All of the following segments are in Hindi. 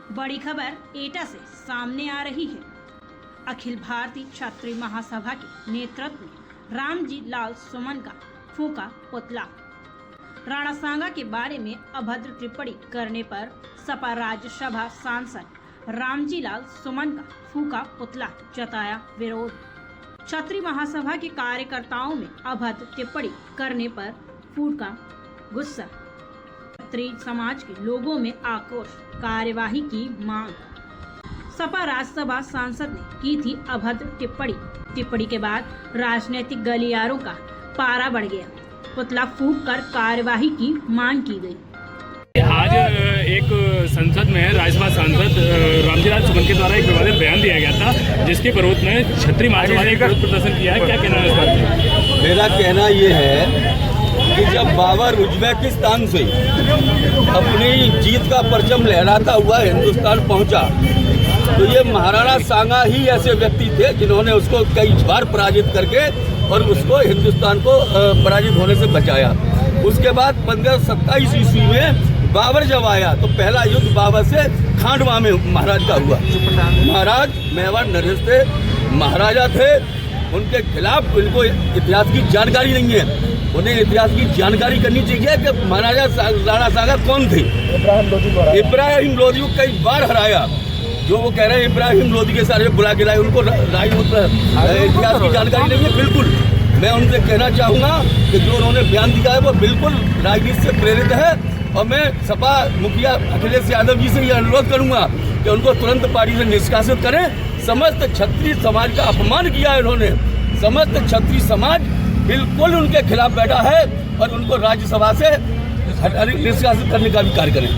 बड़ी खबर एटा से सामने आ रही है। अखिल भारतीय छात्री महासभा के नेतृत्व में रामजी लाल सुमन का फूका पुतला। राणा सांगा के बारे में अभद्र टिप्पणी करने पर सपा राज्यसभा सांसद रामजी लाल सुमन का फूका पुतला, जताया विरोध। छात्री महासभा के कार्यकर्ताओं में अभद्र टिप्पणी करने पर फूका गुस्सा। छात्री समाज के लोगों में आक्रोश, कार्यवाही की मांग। सपा राज्यसभा सांसद ने की थी अभद्र टिप्पणी के बाद राजनीतिक गलियारों का पारा बढ़ गया। पुतला फूंक कर कार्यवाही की मांग की गई। आज एक संसद में राज्यसभा सांसद रामजी लाल सुमन के द्वारा एक विवादित बयान दिया गया था, जिसके विरोध में छत्री महासभा ने विरोध प्रदर्शन किया है। क्या कहना है इस बात में? मेरा कहना ये है कि जब बाबर उज्बेकिस्तान से अपनी जीत का परचम लहराता हुआ हिंदुस्तान पहुंचा, तो ये महाराणा सांगा ही ऐसे व्यक्ति थे जिन्होंने उसको कई बार पराजित करके और उसको हिंदुस्तान को पराजित होने से बचाया। उसके बाद 1527 ईस्वी में बाबर जब आया तो पहला युद्ध बाबर से खांडवा में महाराज का हुआ। महाराज मेवाड़ नरेश थे, महाराजा थे, उनके खिलाफ उनको इतिहास की जानकारी नहीं है। उन्हें इतिहास की जानकारी करनी चाहिए कि महाराजा राणा सांगा कौन थे। इब्राहिम लोधी को कई बार हराया। जो वो कह रहे हैं इब्राहिम लोधी के सारे बुला के लाए, उनको इतिहास की जानकारी नहीं है। बिल्कुल मैं उनसे कहना चाहूँगा कि जो उन्होंने बयान दिया है वो बिल्कुल राजनीति से प्रेरित है। और मैं सपा मुखिया अखिलेश यादव जी से ये अनुरोध करूँगा कि उनको तुरंत पार्टी से निष्कासित करें। समस्त क्षत्रिय समाज का अपमान किया है इन्होंने। समस्त क्षत्रिय समाज बिल्कुल उनके खिलाफ बैठा है और उनको राज्यसभा से निष्कासित करने का भी कार्य करें।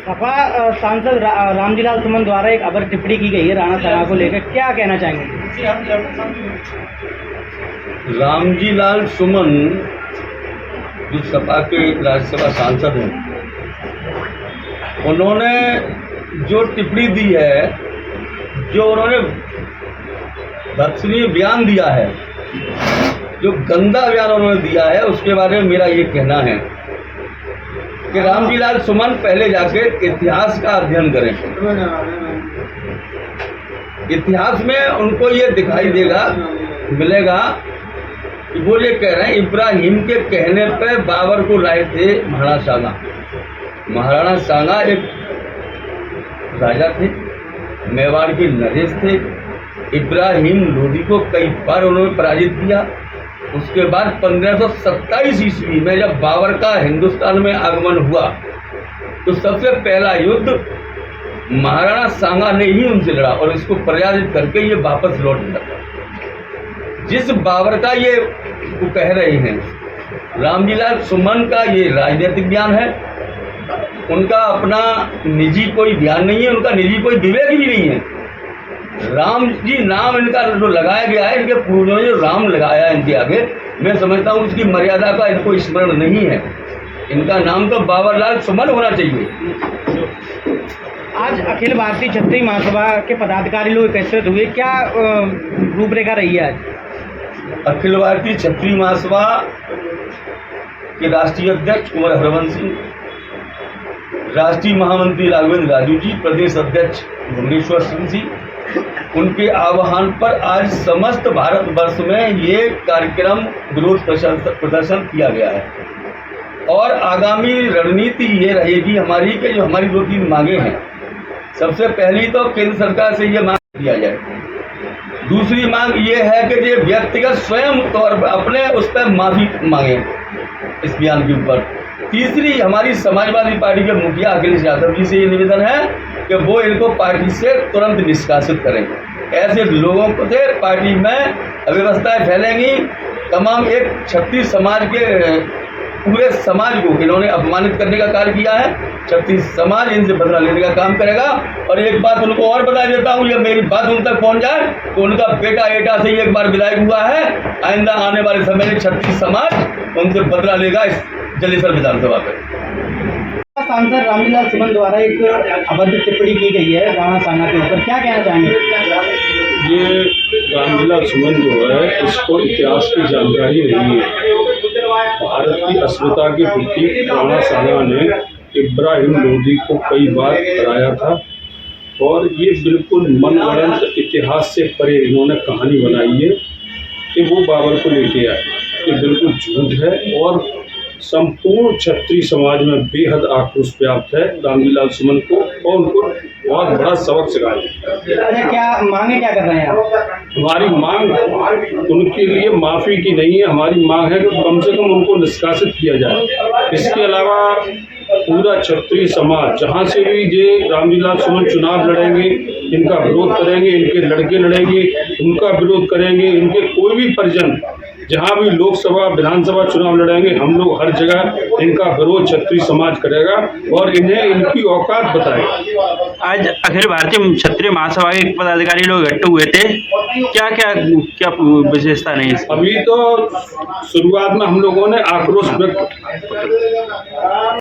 सपा सांसद रामजी लाल सुमन द्वारा एक अभद्र टिप्पणी की गई है राणा सांगा को लेकर, क्या कहना चाहेंगे? रामजी लाल सुमन जो सपा के राज्यसभा सांसद हैं, उन्होंने जो टिप्पणी दी है, जो उन्होंने भर्त्सनीय बयान दिया है, जो गंदा बयान उन्होंने दिया है, उसके बारे में मेरा ये कहना है कि रामजी लाल सुमन पहले जाके इतिहास का अध्ययन करें। इतिहास में उनको ये दिखाई मिलेगा कि वो ये कह रहे हैं इब्राहिम के कहने पे बाबर को लाए थे महाराणा सांगा। महाराणा सांगा एक राजा थे, मेवाड़ के नरेश थे। इब्राहिम लोधी को कई बार उन्होंने पराजित किया। उसके बाद 1527 ईस्वी में जब बाबर का हिंदुस्तान में आगमन हुआ तो सबसे पहला युद्ध महाराणा सांगा ने ही उनसे लड़ा और इसको पराजित करके ये वापस लौट गया। जिस बाबर का ये वो कह रहे हैं रामजी लाल सुमन का ये राजनीतिक बयान है। उनका अपना निजी कोई ध्यान नहीं है, उनका निजी कोई विवेक भी नहीं है। राम जी नाम इनका जो लगाया गया है, इनके पूर्वजों ने जो राम लगाया है इनके आगे, मैं समझता हूँ उसकी मर्यादा का इनको स्मरण नहीं है। इनका नाम तो बाबर लाल सुमन होना चाहिए। आज अखिल भारतीय छत्री महासभा के पदाधिकारी लोग एकत्रित हुए, क्या रूपरेखा रही है आज? अखिल भारतीय छत्री महासभा के राष्ट्रीय अध्यक्ष कुंवर हरवंश सिंह, राष्ट्रीय महामंत्री राघवेंद्र राजू जी, प्रदेश अध्यक्ष भुवनेश्वर सिंह जी, उनके आह्वान पर आज समस्त भारतवर्ष में ये कार्यक्रम विरोध प्रदर्शन किया गया है। और आगामी रणनीति ये रहेगी हमारी कि जो हमारी 2-3 मांगे हैं, सबसे पहली तो केंद्र सरकार से ये मांग किया जाए। दूसरी मांग ये है कि ये व्यक्तिगत स्वयं तौर पर अपने उस पर माफी मांगे इस बयान के ऊपर। तीसरी हमारी समाजवादी पार्टी के मुखिया अखिलेश यादव जी से ये निवेदन है कि वो इनको पार्टी से तुरंत निष्कासित करें। ऐसे लोगों को से पार्टी में अव्यवस्थाएं फैलेंगी। तमाम एक क्षत्रिय समाज के पूरे समाज को इन्होंने अपमानित करने का कार्य किया है। क्षत्रिय समाज इनसे बदला लेने का काम करेगा। और एक बात उनको और बता देता हूँ, ये मेरी बात उन तक पहुँच जाए तो उनका बेटा एटा से एक बार विधायक हुआ है। आइंदा आने वाले समय में क्षत्रिय समाज उनसे बदला लेगा इस जलेसर विधानसभा पर। सांसद रामजी लाल सुमन द्वारा एक अभद्र टिप्पणी की गई है राणा सांगा के ऊपर, क्या कहना चाहेंगे? ये रामजी लाल सुमन जो है, इसको इतिहास की जानकारी नहीं है। भारत की अस्मिता के प्रति राणा सांगा ने इब्राहिम लोधी को कई बार हराया था और ये बिल्कुल मनगढ़ंत इतिहास से परे इन्होंने कहानी बनाई है कि वो बाबर को लेके आए। ये बिल्कुल झूठ है और संपूर्ण क्षत्रिय समाज में बेहद आक्रोश व्याप्त है। रामजी सुमन को और उनको बहुत बड़ा सबक सिखाया। अच्छा, क्या मांगे क्या कर रहे हैं आप? हमारी मांग उनके लिए माफ़ी की नहीं है, हमारी मांग है कि कम से कम उनको निष्कासित किया जाए। इसके अलावा पूरा क्षत्रिय समाज जहाँ से भी ये रामजी सुमन चुनाव लड़ेंगे, इनका विरोध करेंगे, इनके लड़के लड़ेंगे, उनका विरोध करेंगे, इनके कोई भी परिजन जहाँ भी लोकसभा विधानसभा चुनाव लड़ेंगे, हम लोग हर जगह इनका विरोध क्षत्रिय समाज करेगा और इन्हें इनकी औकात बताएगा। आज अखिल भारतीय क्षत्रिय महासभा के पदाधिकारी लोग इकट्ठे हुए थे, क्या क्या क्या विशेषता नहीं? अभी तो शुरुआत में हम लोगों ने आक्रोश व्यक्त